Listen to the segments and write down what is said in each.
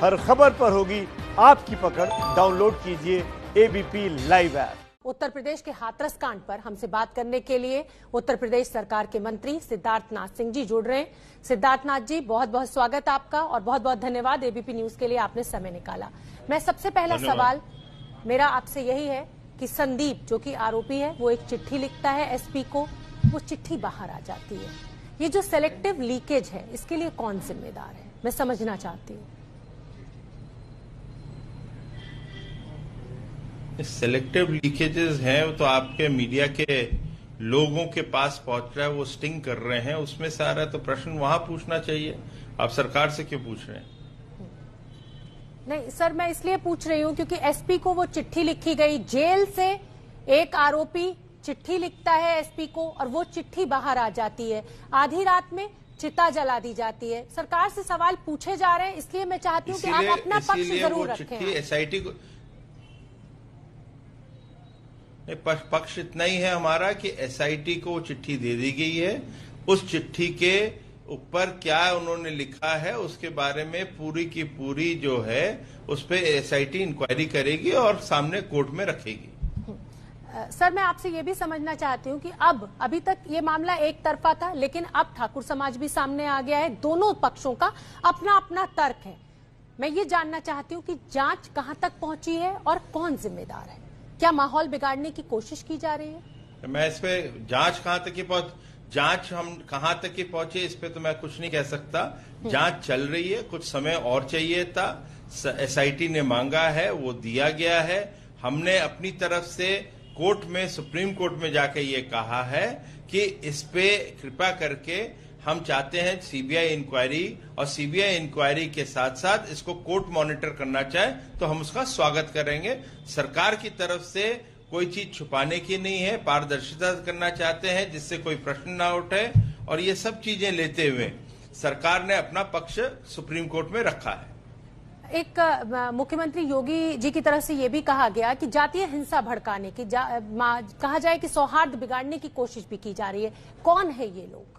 हर खबर पर होगी आपकी पकड़। डाउनलोड कीजिए ABP live app. Uttar Pradesh के हाथरस कांड पर हमसे बात करने के लिए उत्तर प्रदेश सरकार के मंत्री सिद्धार्थनाथ सिंह जी जुड़ रहे हैं। सिद्धार्थनाथ जी, बहुत बहुत स्वागत आपका और बहुत बहुत धन्यवाद एबीपी न्यूज के लिए आपने समय निकाला। मैं सबसे पहला सवाल मेरा आपसे यही है कि संदीप जो कि आरोपी है वो एक चिट्ठी लिखता है एसपी को, वो चिट्ठी बाहर आ जाती है। ये जो सेलेक्टिव लीकेज है इसके लिए कौन जिम्मेदार है, मैं समझना चाहती हूँ। सेलेक्टिव लीकेजेस हैं तो आपके मीडिया के लोगों के पास पहुंच रहा है, वो स्टिंग कर रहे हैं, उसमें से आ रहा है, तो प्रश्न वहां पूछना चाहिए। आप सरकार से क्यों पूछ रहे हैं? नहीं सर, मैं इसलिए पूछ रही हूं क्योंकि एसपी को वो चिट्ठी लिखी गई, जेल से एक आरोपी चिट्ठी लिखता है एसपी को और वो चिट्ठी बाहर आ जाती है। आधी रात में चिता जला दी जाती है। सरकार से सवाल पूछे जा रहे हैं, इसलिए मैं चाहती हूँ कि आप अपना पक्ष जरूर रखें। एसआईटी को पक्ष इतना ही है हमारा कि एसआईटी को चिट्ठी दे दी गई है। उस चिट्ठी के ऊपर क्या उन्होंने लिखा है उसके बारे में पूरी की पूरी जो है उस पर एसआईटी इंक्वायरी करेगी और सामने कोर्ट में रखेगी। सर, मैं आपसे ये भी समझना चाहती हूँ कि अभी तक ये मामला एक तरफा था, लेकिन अब ठाकुर समाज भी सामने आ गया है। दोनों पक्षों का अपना अपना तर्क है। मैं ये जानना चाहती हूँ कि जांच कहाँ तक पहुंची है और कौन जिम्मेदार है। क्या माहौल बिगाड़ने की कोशिश की जा रही है? मैं इस पे जांच हम कहां तक की पहुंचे इस पे तो मैं कुछ नहीं कह सकता। जांच चल रही है, कुछ समय और चाहिए था। एसआईटी ने मांगा है, वो दिया गया है। हमने अपनी तरफ से कोर्ट में, सुप्रीम कोर्ट में जाके ये कहा है कि इस पे कृपा करके हम चाहते हैं सीबीआई इंक्वायरी, और सीबीआई इंक्वायरी के साथ साथ इसको कोर्ट मॉनिटर करना चाहे तो हम उसका स्वागत करेंगे। सरकार की तरफ से कोई चीज छुपाने की नहीं है, पारदर्शिता करना चाहते हैं जिससे कोई प्रश्न ना उठे, और ये सब चीजें लेते हुए सरकार ने अपना पक्ष सुप्रीम कोर्ट में रखा है। एक मुख्यमंत्री योगी जी की तरफ से ये भी कहा गया कि जातीय हिंसा भड़काने की कहा जाए कि सौहार्द बिगाड़ने की कोशिश भी की जा रही है। कौन है ये लोग?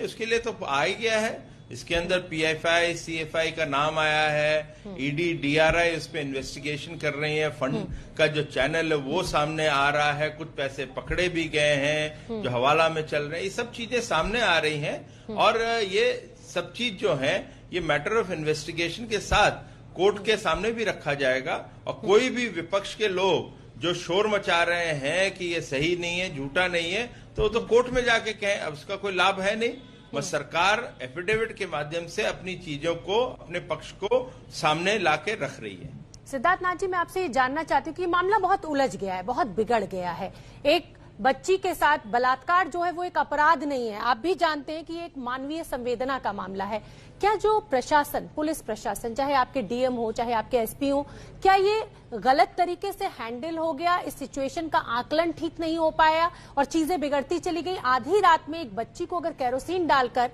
इसके लिए तो आ ही गया है। इसके अंदर पीएफआई, सीएफआई का नाम आया है, ईडी, डीआरआई उस पर इन्वेस्टिगेशन कर रही है। फंड का जो चैनल है वो सामने आ रहा है, कुछ पैसे पकड़े भी गए हैं जो हवाला में चल रहे हैं। ये सब चीजें सामने आ रही हैं और ये सब चीज जो है ये मैटर ऑफ इन्वेस्टिगेशन के साथ कोर्ट के सामने भी रखा जाएगा। और कोई भी विपक्ष के लोग जो शोर मचा रहे हैं कि ये सही नहीं है, झूठा नहीं है, तो कोर्ट में जाके कहें। अब उसका कोई लाभ है नहीं। बस सरकार एफिडेविट के माध्यम से अपनी चीजों को, अपने पक्ष को सामने लाके रख रही है। सिद्धार्थनाथ जी, मैं आपसे ये जानना चाहती हूँ कि मामला बहुत उलझ गया है, बहुत बिगड़ गया है। एक बच्ची के साथ बलात्कार जो है वो एक अपराध नहीं है। आप भी जानते हैं कि ये एक मानवीय संवेदना का मामला है। क्या जो प्रशासन, पुलिस प्रशासन, चाहे आपके डीएम हो चाहे आपके एसपी हो, क्या ये गलत तरीके से हैंडल हो गया? इस सिचुएशन का आकलन ठीक नहीं हो पाया और चीजें बिगड़ती चली गई। आधी रात में एक बच्ची को अगर केरोसिन डालकर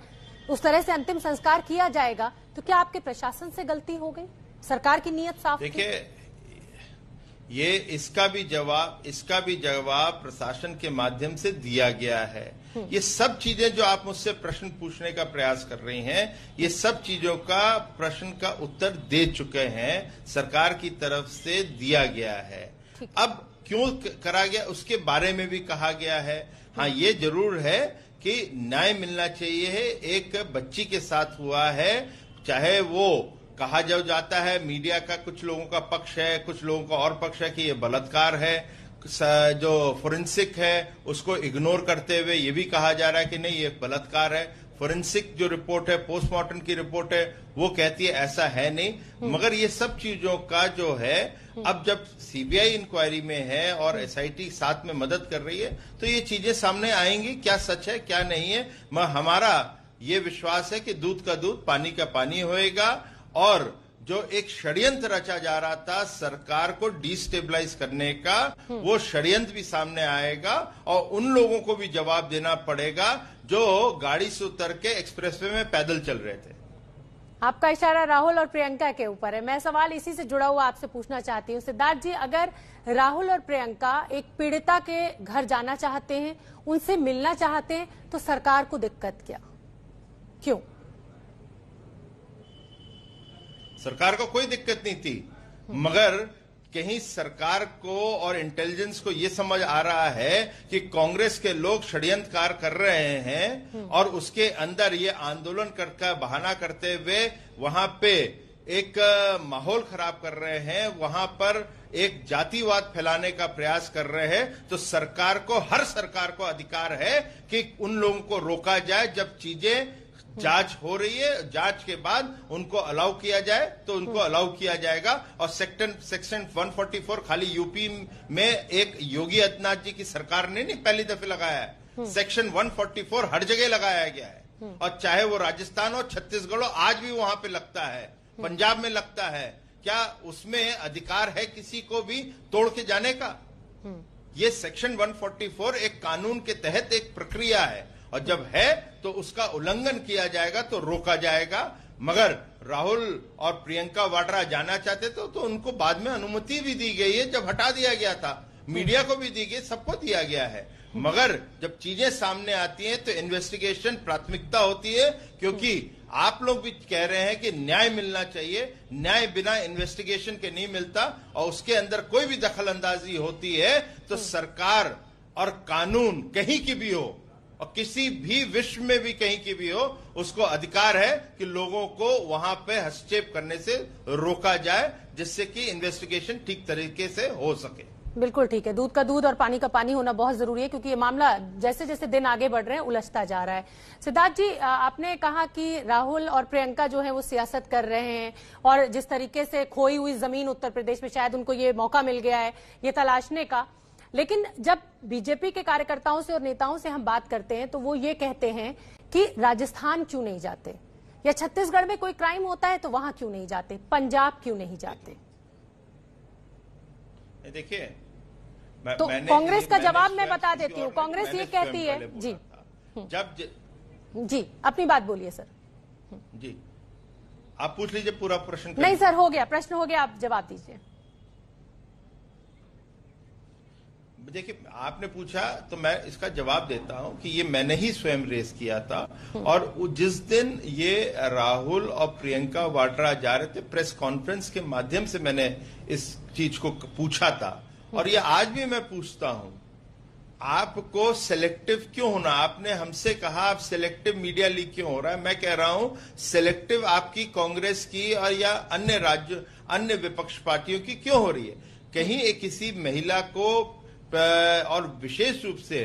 उस तरह से अंतिम संस्कार किया जाएगा तो क्या आपके प्रशासन से गलती हो गई? सरकार की नीयत साफ थी? देखिए, ये इसका भी जवाब प्रशासन के माध्यम से दिया गया है। ये सब चीजें जो आप मुझसे प्रश्न पूछने का प्रयास कर रही हैं, ये सब चीजों का प्रश्न का उत्तर दे चुके हैं, सरकार की तरफ से दिया गया है। अब क्यों करा गया उसके बारे में भी कहा गया है। हाँ, ये जरूर है कि न्याय मिलना चाहिए है। एक बच्ची के साथ हुआ है, चाहे वो कहा जो जाता है, मीडिया का कुछ लोगों का पक्ष है, कुछ लोगों का और पक्ष है कि ये बलात्कार है, जो फोरेंसिक है उसको इग्नोर करते हुए ये भी कहा जा रहा है कि नहीं ये बलात्कार है। फोरेंसिक जो रिपोर्ट है, पोस्टमार्टम की रिपोर्ट है, वो कहती है ऐसा है नहीं। मगर ये सब चीजों का जो है, अब जब सीबीआई इंक्वायरी में है और एसआईटी साथ में मदद कर रही है तो ये चीजें सामने आएंगी, क्या सच है क्या नहीं है। हमारा ये विश्वास है कि दूध का दूध, पानी का पानी होएगा, और जो एक षड्यंत्र रचा जा रहा था सरकार को डिस्टेबलाइज करने का, वो षड्यंत्र भी सामने आएगा और उन लोगों को भी जवाब देना पड़ेगा जो गाड़ी से उतर के एक्सप्रेसवे में पैदल चल रहे थे। आपका इशारा राहुल और प्रियंका के ऊपर है। मैं सवाल इसी से जुड़ा हुआ आपसे पूछना चाहती हूँ। सिद्धार्थ जी, अगर राहुल और प्रियंका एक पीड़िता के घर जाना चाहते हैं, उनसे मिलना चाहते हैं, तो सरकार को दिक्कत क्या? क्यों? सरकार को कोई दिक्कत नहीं थी, मगर कहीं सरकार को और इंटेलिजेंस को यह समझ आ रहा है कि कांग्रेस के लोग षड्यंत्रकार कर रहे हैं और उसके अंदर ये आंदोलन करके बहाना करते हुए वहां पे एक माहौल खराब कर रहे हैं, वहां पर एक जातिवाद फैलाने का प्रयास कर रहे हैं, तो सरकार को, हर सरकार को अधिकार है कि उन लोगों को रोका जाए। जब चीजें जांच हो रही है, जांच के बाद उनको अलाउ किया जाए तो उनको अलाउ किया जाएगा। और सेक्शन 144 खाली यूपी में एक योगी आदित्यनाथ जी की सरकार ने नहीं पहली दफे लगाया है, सेक्शन 144 हर जगह लगाया गया है। और चाहे वो राजस्थान हो, छत्तीसगढ़ हो, आज भी वहां पे लगता है, पंजाब में लगता है। क्या उसमें अधिकार है किसी को भी तोड़ के जाने का? ये सेक्शन 144 एक कानून के तहत एक प्रक्रिया है, और जब है तो उसका उल्लंघन किया जाएगा तो रोका जाएगा। मगर राहुल और प्रियंका वाड्रा जाना चाहते थे तो उनको बाद में अनुमति भी दी गई है, जब हटा दिया गया था, मीडिया को भी दी गई, सबको दिया गया है। मगर जब चीजें सामने आती हैं तो इन्वेस्टिगेशन प्राथमिकता होती है, क्योंकि आप लोग भी कह रहे हैं कि न्याय मिलना चाहिए। न्याय बिना इन्वेस्टिगेशन के नहीं मिलता, और उसके अंदर कोई भी दखल अंदाजी होती है तो सरकार और कानून कहीं की भी हो और किसी भी विश्व में भी कहीं की भी हो, उसको अधिकार है कि लोगों को वहां पे हस्तक्षेप करने से रोका जाए, जिससे कि इन्वेस्टिगेशन ठीक तरीके से हो सके। बिल्कुल ठीक है, दूध का दूध और पानी का पानी होना बहुत जरूरी है, क्योंकि ये मामला जैसे जैसे दिन आगे बढ़ रहे हैं उलझता जा रहा है। सिद्धार्थ जी, आपने कहा कि राहुल और प्रियंका जो है वो सियासत कर रहे हैं, और जिस तरीके से खोई हुई जमीन उत्तर प्रदेश में शायद उनको ये मौका मिल गया है ये तलाशने का। लेकिन जब बीजेपी के कार्यकर्ताओं से और नेताओं से हम बात करते हैं तो वो ये कहते हैं कि राजस्थान क्यों नहीं जाते, या छत्तीसगढ़ में कोई क्राइम होता है तो वहां क्यों नहीं जाते, पंजाब क्यों नहीं जाते? देखिए, तो कांग्रेस का जवाब मैं बता देती हूँ। कांग्रेस ये कहती है जी, जी अपनी बात बोलिए सर। जी, आप पूछ लीजिए पूरा प्रश्न। नहीं सर, हो गया, प्रश्न हो गया, आप जवाब दीजिए। देखिए, आपने पूछा तो मैं इसका जवाब देता हूं कि ये मैंने ही स्वयं रेस किया था, और जिस दिन ये राहुल और प्रियंका वाड्रा जा रहे थे, प्रेस कॉन्फ्रेंस के माध्यम से मैंने इस चीज को पूछा था, और ये आज भी मैं पूछता हूं, आपको सेलेक्टिव क्यों होना? आपने हमसे कहा आप सेलेक्टिव मीडिया लीक क्यों हो रहा है? मैं कह रहा हूं सेलेक्टिव आपकी कांग्रेस की और या अन्य राज्य, अन्य विपक्ष पार्टियों की क्यों हो रही है? कहीं एक किसी महिला को और विशेष रूप से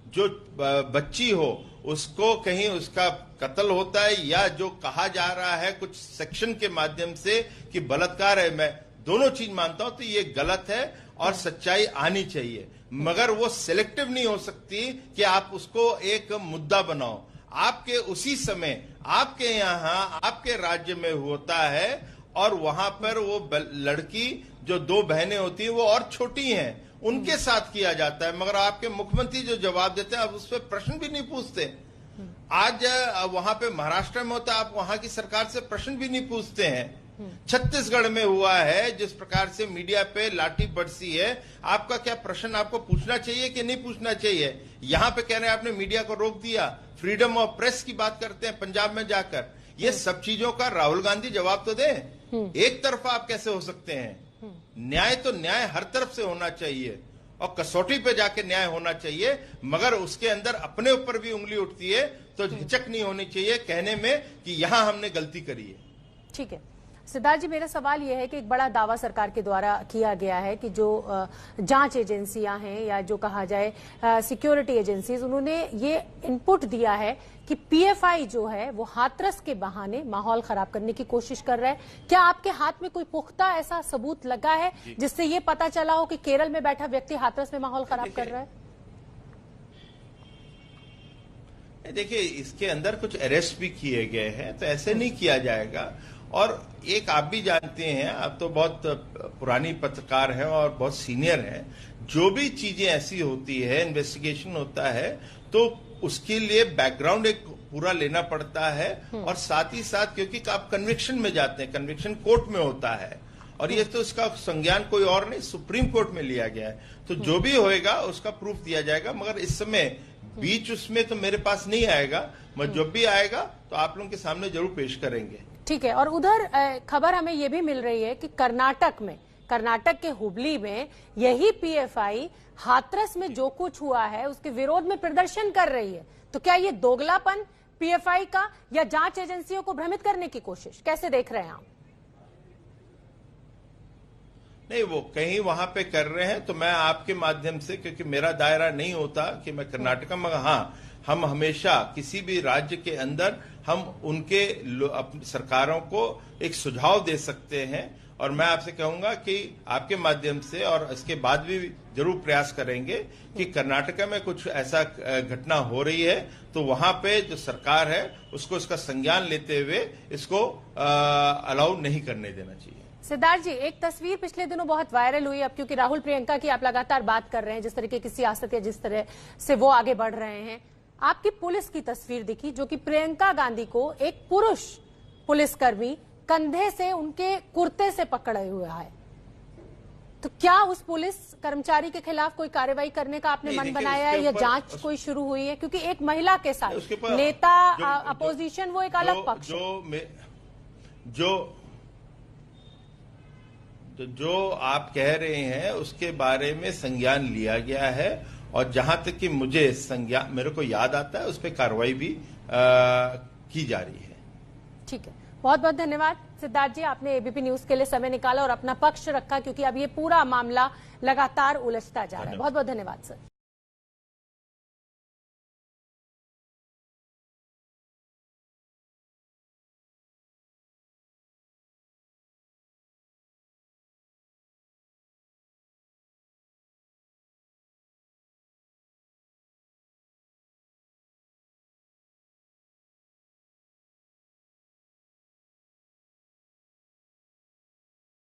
जो बच्ची हो उसको कहीं उसका कत्ल होता है, या जो कहा जा रहा है कुछ सेक्शन के माध्यम से कि बलात्कार है, मैं दोनों चीज मानता हूं, तो ये गलत है और सच्चाई आनी चाहिए। मगर वो सिलेक्टिव नहीं हो सकती कि आप उसको एक मुद्दा बनाओ। आपके उसी समय आपके यहां आपके राज्य में होता है, और वहां पर वो लड़की जो दो बहनें होती हैं वो और छोटी हैं, उनके साथ किया जाता है, मगर आपके मुख्यमंत्री जो जवाब देते हैं आप उस पर प्रश्न भी नहीं पूछते। आज वहां पे महाराष्ट्र में होता है, आप वहां की सरकार से प्रश्न भी नहीं पूछते हैं। छत्तीसगढ़ में हुआ है, जिस प्रकार से मीडिया पे लाठी बरसी है, आपका क्या प्रश्न आपको पूछना चाहिए कि नहीं पूछना चाहिए? यहां पे कह रहे हैं आपने मीडिया को रोक दिया, फ्रीडम ऑफ प्रेस की बात करते हैं पंजाब में जाकर। ये सब चीजों का राहुल गांधी जवाब तो दें। एक तरफा आप कैसे हो सकते हैं? न्याय तो न्याय हर तरफ से होना चाहिए, और कसौटी पे जाके न्याय होना चाहिए, मगर उसके अंदर अपने ऊपर भी उंगली उठती है तो हिचक नहीं होनी चाहिए कहने में कि यहां हमने गलती करी है। ठीक है सिद्धार्थ जी, मेरा सवाल यह है कि एक बड़ा दावा सरकार के द्वारा किया गया है कि जो जांच एजेंसियां हैं, या जो कहा जाए सिक्योरिटी एजेंसीज, उन्होंने ये इनपुट दिया है कि पीएफआई जो है वो हाथरस के बहाने माहौल खराब करने की कोशिश कर रहा है। क्या आपके हाथ में कोई पुख्ता ऐसा सबूत लगा है जिससे ये पता चला हो कि केरल में बैठा व्यक्ति हाथरस में माहौल खराब कर रहा है? देखिए, इसके अंदर कुछ अरेस्ट भी किए गए हैं, तो ऐसे नहीं किया जाएगा। और एक आप भी जानते हैं, आप तो बहुत पुरानी पत्रकार हैं और बहुत सीनियर हैं, जो भी चीजें ऐसी होती है, इन्वेस्टिगेशन होता है, तो उसके लिए बैकग्राउंड एक पूरा लेना पड़ता है, और साथ ही साथ क्योंकि आप कन्विक्शन में जाते हैं, कन्विक्शन कोर्ट में होता है, और ये तो इसका संज्ञान कोई और नहीं, सुप्रीम कोर्ट में लिया गया है, तो जो भी होएगा उसका प्रूफ दिया जाएगा। मगर इस समय बीच उसमें तो मेरे पास नहीं आएगा, मैं जब भी आएगा तो आप लोगों के सामने जरूर पेश करेंगे। ठीक है। और उधर खबर हमें ये भी मिल रही है कि कर्नाटक के हुबली में यही पीएफआई हाथरस में जो कुछ हुआ है उसके विरोध में प्रदर्शन कर रही है। तो क्या ये दोगलापन पीएफआई का या जांच एजेंसियों को भ्रमित करने की कोशिश, कैसे देख रहे हैं आप? नहीं, वो कहीं वहां पे कर रहे हैं तो मैं आपके माध्यम से, क्योंकि मेरा दायरा नहीं होता कि मैं कर्नाटक में, हाँ, हम हमेशा किसी भी राज्य के अंदर हम उनके सरकारों को एक सुझाव दे सकते हैं। और मैं आपसे कहूंगा कि आपके माध्यम से और इसके बाद भी जरूर प्रयास करेंगे कि कर्नाटक में कुछ ऐसा घटना हो रही है तो वहां पे जो सरकार है उसको इसका संज्ञान लेते हुए इसको अलाउ नहीं करने देना चाहिए। सिद्धार्थ जी, एक तस्वीर पिछले दिनों बहुत वायरल हुई, अब क्योंकि राहुल प्रियंका की आप लगातार बात कर रहे हैं, जिस तरीके की सियासत या जिस तरह से वो आगे बढ़ रहे हैं, आपकी पुलिस की तस्वीर दिखी जो कि प्रियंका गांधी को एक पुरुष पुलिसकर्मी कंधे से उनके कुर्ते से पकड़े हुआ है। तो क्या उस पुलिस कर्मचारी के खिलाफ कोई कार्रवाई करने का आपने मन बनाया है या जांच कोई शुरू हुई है? क्योंकि एक महिला के साथ नेता अपोजिशन वो एक अलग पक्ष जो आप कह रहे हैं उसके बारे में संज्ञान लिया गया है और जहां तक कि मुझे संज्ञान मेरे को याद आता है उस पर कार्रवाई भी की जा रही है। ठीक है, बहुत बहुत धन्यवाद सिद्धार्थ जी, आपने एबीपी न्यूज के लिए समय निकाला और अपना पक्ष रखा, क्योंकि अब ये पूरा मामला लगातार उलझता जा रहा है। बहुत बहुत धन्यवाद सर।